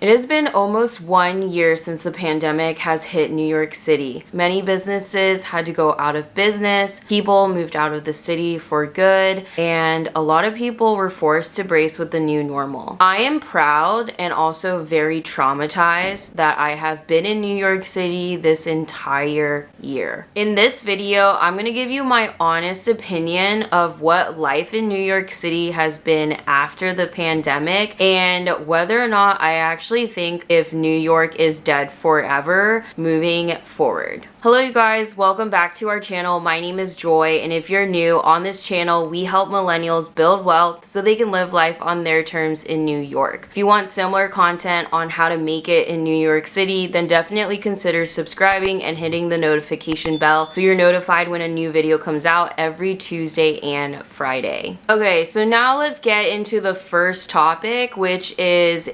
It has been almost 1 year since the pandemic has hit New York City. Many businesses had to go out of business, people moved out of the city for good, and a lot of people were forced to brace with the new normal. I am proud and also very traumatized that I have been in New York City this entire year. In this video, I'm going to give you my honest opinion of what life in New York City has been after the pandemic and whether or not I actually think if New York is dead forever moving forward. Hello you guys, welcome back to our channel. My name is Joy, and if you're new on this channel, we help millennials build wealth so they can live life on their terms in New York. If you want similar content on how to make it in New York City, then definitely consider subscribing and hitting the notification bell so you're notified when a new video comes out every Tuesday and Friday. Okay, so now let's get into the first topic, which is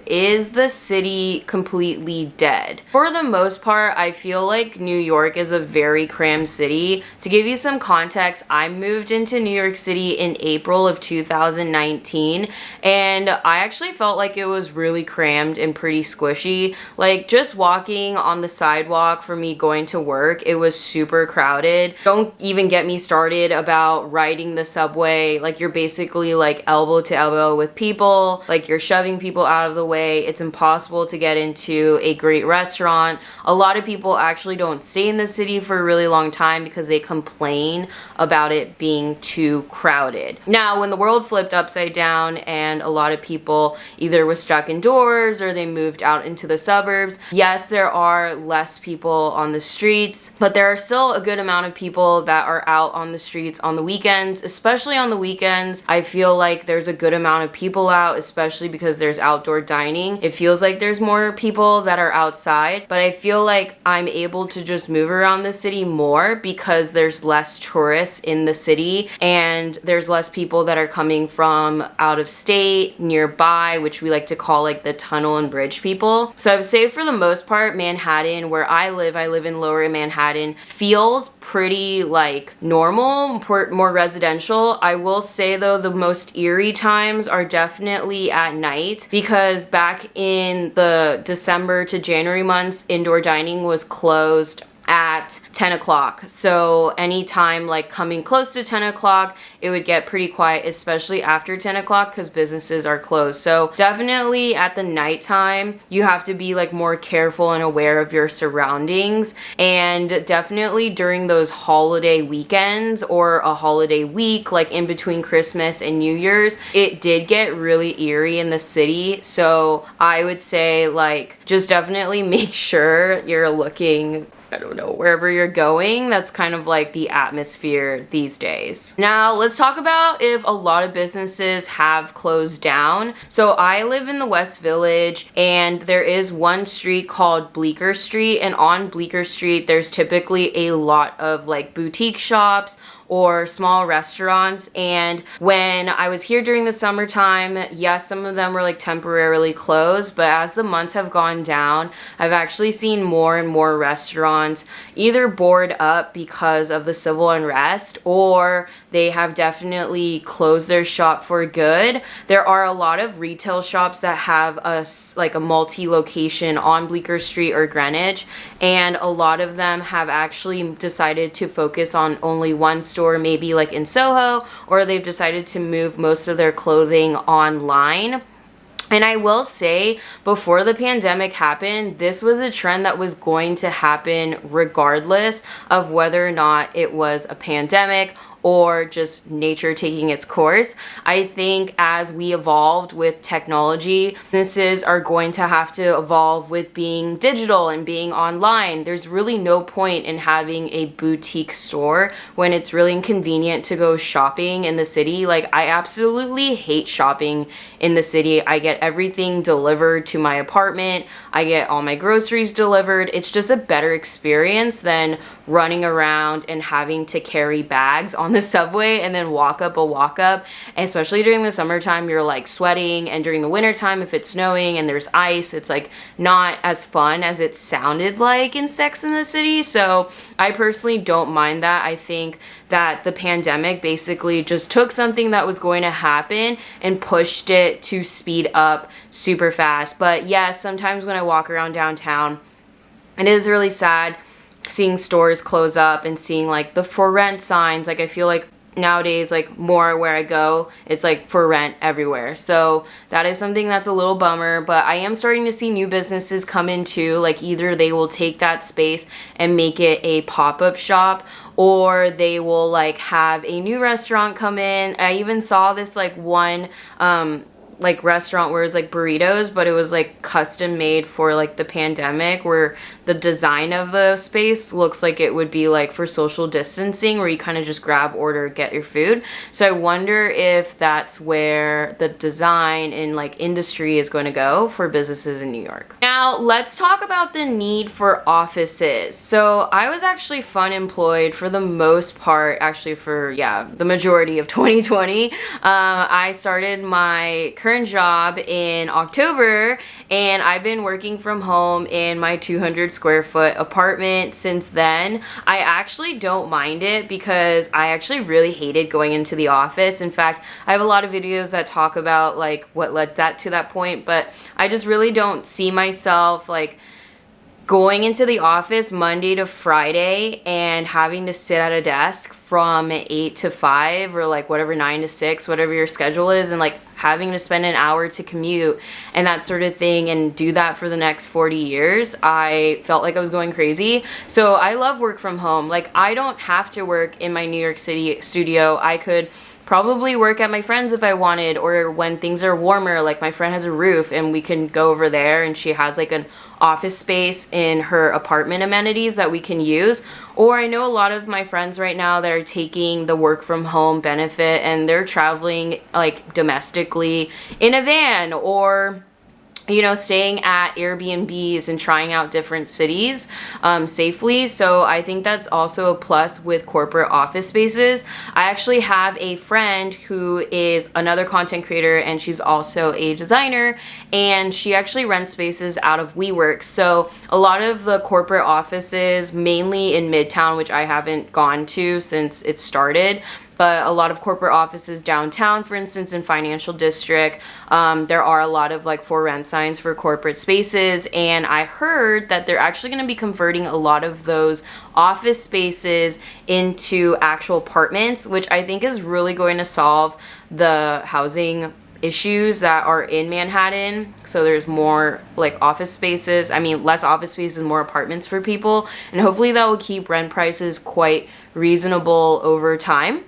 the city completely dead? For the most part, I feel like New York is a very crammed city. To give you some context, I moved into New York City in April of 2019, and I actually felt like it was really crammed and pretty squishy. Like, just walking on the sidewalk for me going to work, it was super crowded. Don't even get me started about riding the subway. Like, you're basically like elbow to elbow with people, like you're shoving people out of the way. It's impossible to get into a great restaurant. A lot of people actually don't stay in the city for a really long time because they complain about it being too crowded. Now, when the world flipped upside down and a lot of people either were stuck indoors or they moved out into the suburbs, yes, there are less people on the streets, but there are still a good amount of people that are out on the streets on the weekends. Especially on the weekends, I feel like there's a good amount of people out, especially because there's outdoor dining. It feels like there's more people that are outside, but I feel like I'm able to just move around the city more because there's less tourists in the city and there's less people that are coming from out of state, nearby, which we like to call like the tunnel and bridge people. So I would say for the most part, Manhattan, where I live in Lower Manhattan, feels pretty like normal, more residential. I will say though, the most eerie times are definitely at night, because back in the December to January months, indoor dining was closed at 10 o'clock. So anytime like coming close to 10 o'clock, it would get pretty quiet, especially after 10 o'clock because businesses are closed. So definitely at the nighttime, you have to be like more careful and aware of your surroundings. And definitely during those holiday weekends or a holiday week, like in between Christmas and New Year's, it did get really eerie in the city. So I would say like just definitely make sure you're looking, I don't know, wherever you're going. That's kind of like the atmosphere these days. Now let's talk about if a lot of businesses have closed down. So I live in the West Village, and there is one street called Bleecker Street, and on Bleecker Street there's typically a lot of like boutique shops or small restaurants. And when I was here during the summertime, yes, some of them were like temporarily closed, but as the months have gone down, I've actually seen more and more restaurants either board up because of the civil unrest, or they have definitely closed their shop for good. There are a lot of retail shops that have a multi-location on Bleecker Street or Greenwich, and a lot of them have actually decided to focus on only one store, maybe like in Soho, or they've decided to move most of their clothing online. And I will say, before the pandemic happened, this was a trend that was going to happen regardless of whether or not it was a pandemic or just nature taking its course. I think as we evolved with technology, businesses are going to have to evolve with being digital and being online. There's really no point in having a boutique store when it's really inconvenient to go shopping in the city. Like, I absolutely hate shopping in the city. I get everything delivered to my apartment. I get all my groceries delivered. It's just a better experience than running around and having to carry bags on the subway and then walk up a walk up. And especially during the summertime, you're like sweating, and during the wintertime, if it's snowing and there's ice, it's like not as fun as it sounded like in Sex and the City. So I personally don't mind that. I think that the pandemic basically just took something that was going to happen and pushed it to speed up super fast. But yes, sometimes when I walk around downtown, it is really sad seeing stores close up and seeing like the for rent signs. Like I feel like nowadays, like more where I go, it's like for rent everywhere. So that is something that's a little bummer, but I am starting to see new businesses come in too. Like either they will take that space and make it a pop-up shop, or they will like have a new restaurant come in. I even saw this like one like restaurant where it was like burritos, but it was like custom made for like the pandemic, where the design of the space looks like it would be like for social distancing, where you kind of just grab, order, get your food. So I wonder if that's where the design and like industry is going to go for businesses in New York. Now let's talk about the need for offices. So I was actually fun employed for the most part, actually for the majority of 2020. I started my current job in October, and I've been working from home in my 200 square foot apartment since then. I actually don't mind it because I actually really hated going into the office. In fact, I have a lot of videos that talk about like what led that to that point, but I just really don't see myself like going into the office Monday to Friday and having to sit at a desk from 8 to 5 or like whatever, 9 to 6, whatever your schedule is, and like having to spend an hour to commute and that sort of thing and do that for the next 40 years. I felt like I was going crazy. So I love work from home. Like I don't have to work in my New York City studio. I could probably work at my friend's if I wanted, or when things are warmer, like my friend has a roof and we can go over there and she has like an office space in her apartment amenities that we can use. Or I know a lot of my friends right now that are taking the work from home benefit and they're traveling like domestically in a van, or you know, staying at Airbnbs and trying out different cities safely. So I think that's also a plus with corporate office spaces. I actually have a friend who is another content creator and she's also a designer, and she actually rents spaces out of WeWork. So a lot of the corporate offices, mainly in Midtown, which I haven't gone to since it started, but a lot of corporate offices downtown, for instance, in Financial District, there are a lot of like for rent signs for corporate spaces. And I heard that they're actually going to be converting a lot of those office spaces into actual apartments, which I think is really going to solve the housing issues that are in Manhattan. So there's more like office spaces. I mean, less office spaces, more apartments for people. And hopefully that will keep rent prices quite reasonable over time.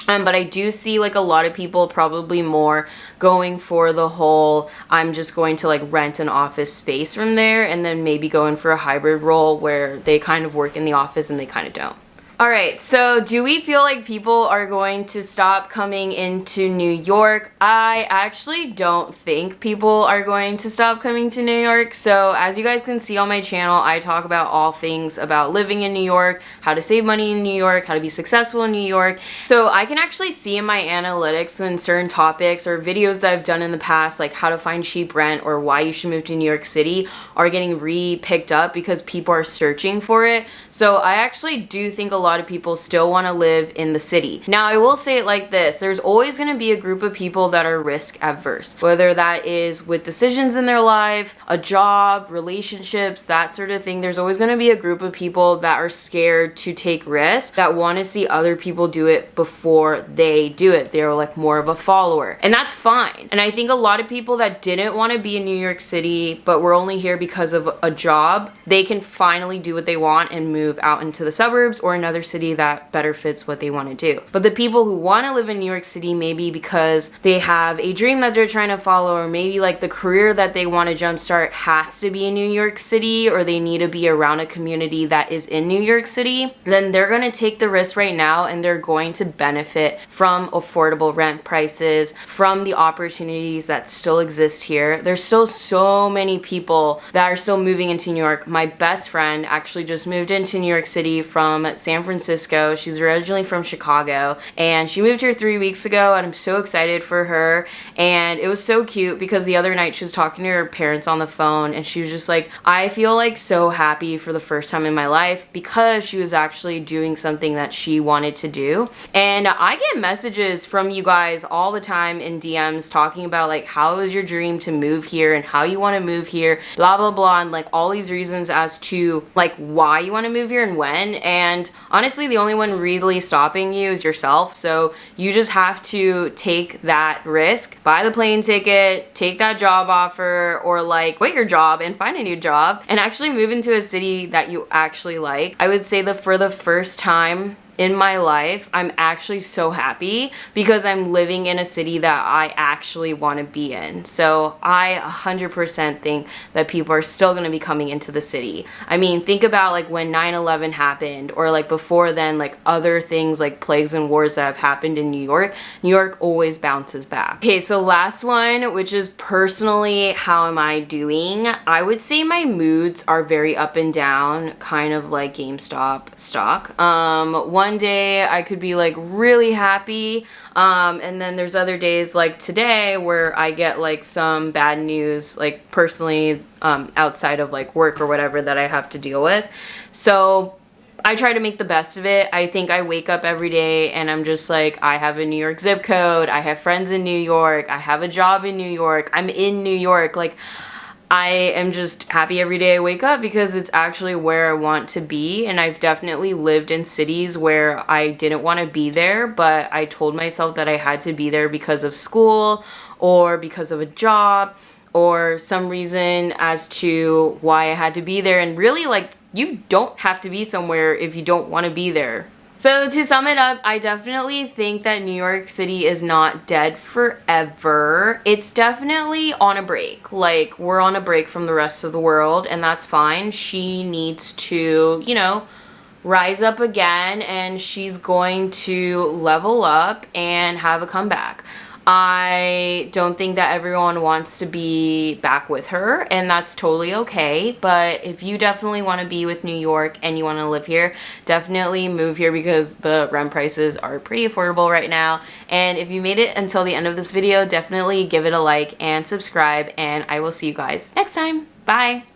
But I do see like a lot of people probably more going for the whole, I'm just going to like rent an office space from there, and then maybe going for a hybrid role where they kind of work in the office and they kind of don't. All right, so do we feel like people are going to stop coming into New York? I actually don't think people are going to stop coming to New York. So as you guys can see on my channel, I talk about all things about living in New York, how to save money in New York, how to be successful in New York. So I can actually see in my analytics when certain topics or videos that I've done in the past, like how to find cheap rent or why you should move to New York City, are getting re-picked up because people are searching for it. So I actually do think a lot of people still want to live in the city. Now, I will say it like this. There's always going to be a group of people that are risk adverse, whether that is with decisions in their life, a job, relationships, that sort of thing. There's always going to be a group of people that are scared to take risks, that want to see other people do it before they do it. They're like more of a follower, and that's fine. And I think a lot of people that didn't want to be in New York City, but were only here because of a job, they can finally do what they want and move out into the suburbs or another another city that better fits what they want to do. But the people who want to live in New York City, maybe because they have a dream that they're trying to follow, or maybe like the career that they want to jumpstart has to be in New York City, or they need to be around a community that is in New York City, then they're going to take the risk right now, and they're going to benefit from affordable rent prices, from the opportunities that still exist here. There's still so many people that are still moving into New York. My best friend actually just moved into New York City from San Francisco. She's originally from Chicago, and she moved here 3 weeks ago, and I'm so excited for her. And it was so cute because the other night she was talking to her parents on the phone, and she was just like, I feel like so happy for the first time in my life, because she was actually doing something that she wanted to do. And I get messages from you guys all the time in DMs talking about like, how is your dream to move here and how you want to move here, blah blah blah, and like all these reasons as to like why you want to move here and when. And honestly, the only one really stopping you is yourself. So you just have to take that risk, buy the plane ticket, take that job offer, or like quit your job and find a new job and actually move into a city that you actually like. I would say that for the first time in my life, I'm actually so happy because I'm living in a city that I actually want to be in. So I 100% think that people are still going to be coming into the city. I mean, think about like when 9/11 happened, or like before then, like other things like plagues and wars that have happened in New York. New York always bounces back. Okay, so last one, which is personally, how am I doing? I would say my moods are very up and down, kind of like GameStop stock. One day I could be like really happy, and then there's other days like today where I get like some bad news, like personally, outside of like work or whatever that I have to deal with. So I try to make the best of it. I think I wake up every day and I'm just like, I have a New York zip code, I have friends in New York, I have a job in New York, I'm in New York. Like, I am just happy every day I wake up because it's actually where I want to be. And I've definitely lived in cities where I didn't want to be there, but I told myself that I had to be there because of school or because of a job or some reason as to why I had to be there. And really, like, you don't have to be somewhere if you don't want to be there. So to sum it up, I definitely think that New York City is not dead forever. It's definitely on a break. Like, we're on a break from the rest of the world, and that's fine. She needs to, you know, rise up again, and she's going to level up and have a comeback. I don't think that everyone wants to be back with her, and that's totally okay. But if you definitely want to be with New York and you want to live here, definitely move here because the rent prices are pretty affordable right now. And if you made it until the end of this video, definitely give it a like and subscribe, and I will see you guys next time. Bye!